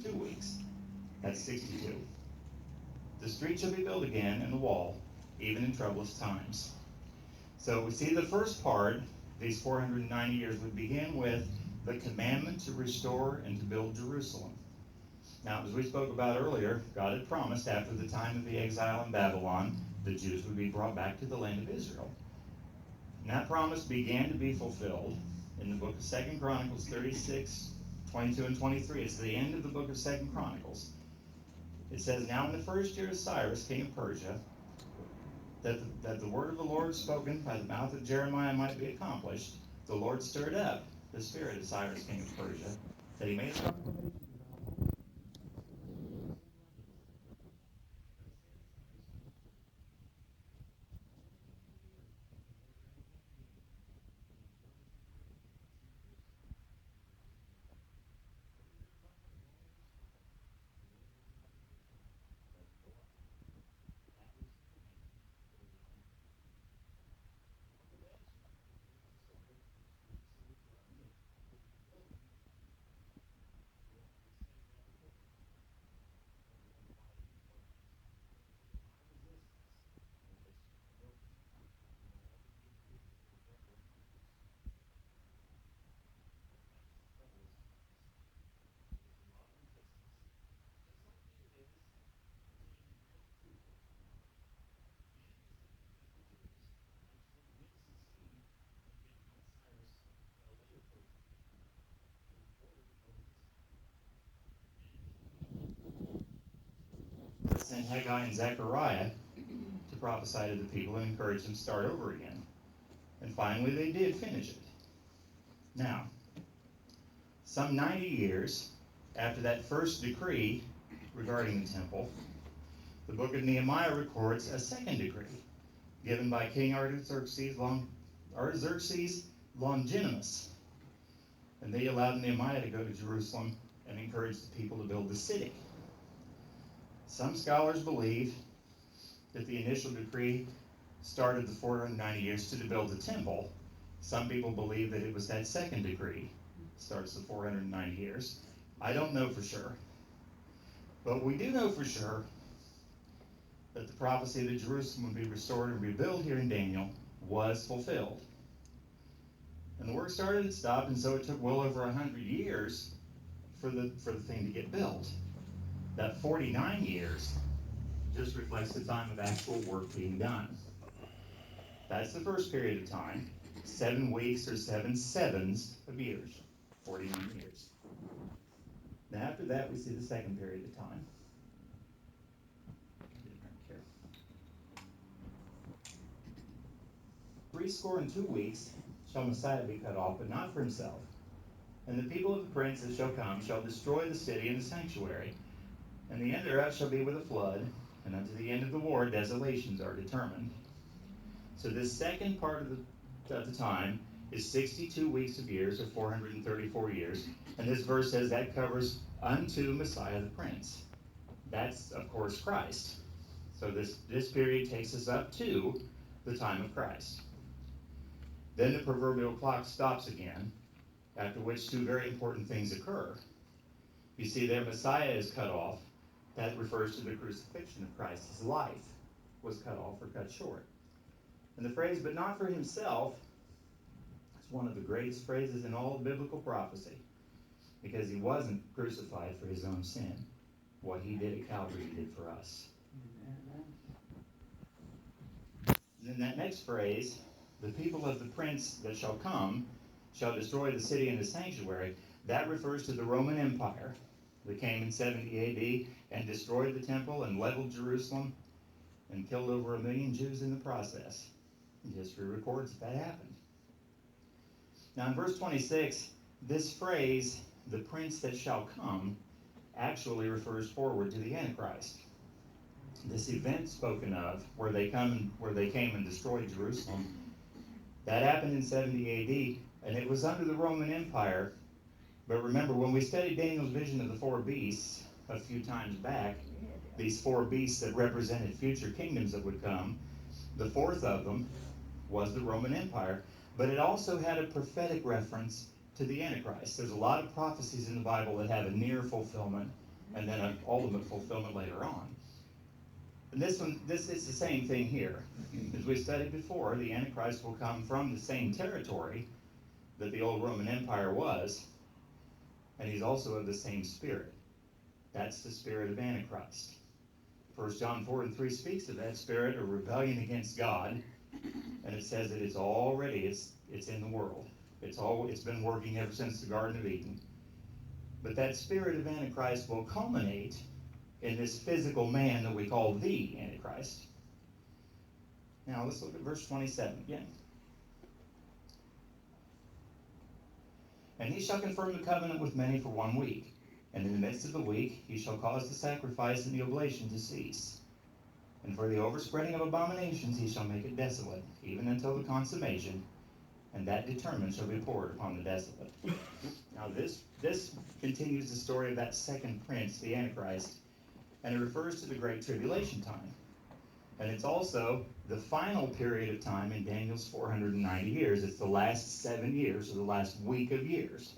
2 weeks. That's 62. The street shall be built again, and the wall, even in troublous times. So we see the first part, these 490 years, would begin with the commandment to restore and to build Jerusalem. Now, as we spoke about earlier, God had promised after the time of the exile in Babylon, the Jews would be brought back to the land of Israel. And that promise began to be fulfilled in the book of 2 Chronicles 36, 22 and 23. It's the end of the book of 2 Chronicles. It says, "Now in the first year of Cyrus, king of Persia, that the word of the Lord spoken by the mouth of Jeremiah might be accomplished, the Lord stirred up the spirit of Cyrus, king of Persia, that he made a proclamation." Sent Haggai and Zechariah to prophesy to the people and encourage them to start over again. And finally, they did finish it. Now, some 90 years after that first decree regarding the temple, the book of Nehemiah records a second decree given by King Artaxerxes Longinus. And they allowed Nehemiah to go to Jerusalem and encourage the people to build the city. Some scholars believe that the initial decree started the 490 years to build the temple. Some people believe that it was that second decree starts the 490 years. I don't know for sure. But we do know for sure that the prophecy that Jerusalem would be restored and rebuilt here in Daniel was fulfilled. And the work started and stopped, and so it took well over 100 years for the thing to get built. That 49 years just reflects the time of actual work being done. That's the first period of time. 7 weeks or 7 sevens of years. 49 years. Now after that we see the second period of time. Threescore and 2 weeks shall Messiah be cut off, but not for himself. And the people of the prince that shall come shall destroy the city and the sanctuary. And the end thereof shall be with a flood, and unto the end of the war desolations are determined. So this second part of the time is 62 weeks of years, or 434 years. And this verse says that covers unto Messiah the Prince. That's, of course, Christ. So this period takes us up to the time of Christ. Then the proverbial clock stops again, after which 2 very important things occur. You see there, Messiah is cut off. That refers to the crucifixion of Christ. His life was cut off or cut short. And the phrase, but not for himself, is one of the greatest phrases in all of biblical prophecy, because he wasn't crucified for his own sin. What he did at Calvary, he did for us. And then that next phrase, the people of the prince that shall come shall destroy the city and the sanctuary, that refers to the Roman Empire that came in 70 A.D. and destroyed the temple and leveled Jerusalem and killed over 1 million Jews in the process. And history records that happened. Now in verse 26, this phrase, the prince that shall come, actually refers forward to the Antichrist. This event spoken of, where they came and destroyed Jerusalem, that happened in 70 A.D., and it was under the Roman Empire. But remember, when we studied Daniel's vision of the 4 beasts a few times back, these 4 beasts that represented future kingdoms that would come, the fourth of them was the Roman Empire. But it also had a prophetic reference to the Antichrist. There's a lot of prophecies in the Bible that have a near fulfillment and then an ultimate fulfillment later on. And this is the same thing here. As we studied before, the Antichrist will come from the same territory that the old Roman Empire was, and he's also of the same spirit. That's the spirit of Antichrist. 1 John 4:3 speaks of that spirit, a rebellion against God, and it says that it's in the world. It's been working ever since the Garden of Eden. But that spirit of Antichrist will culminate in this physical man that we call the Antichrist. Now let's look at verse 27 again. And he shall confirm the covenant with many for 1 week. And in the midst of the week he shall cause the sacrifice and the oblation to cease. And for the overspreading of abominations he shall make it desolate, even until the consummation, and that determined shall be poured upon the desolate. Now this continues the story of that second prince, the Antichrist, and it refers to the Great Tribulation time. And it's also the final period of time in Daniel's 490 years. It's the last 7 years, or the last week of years.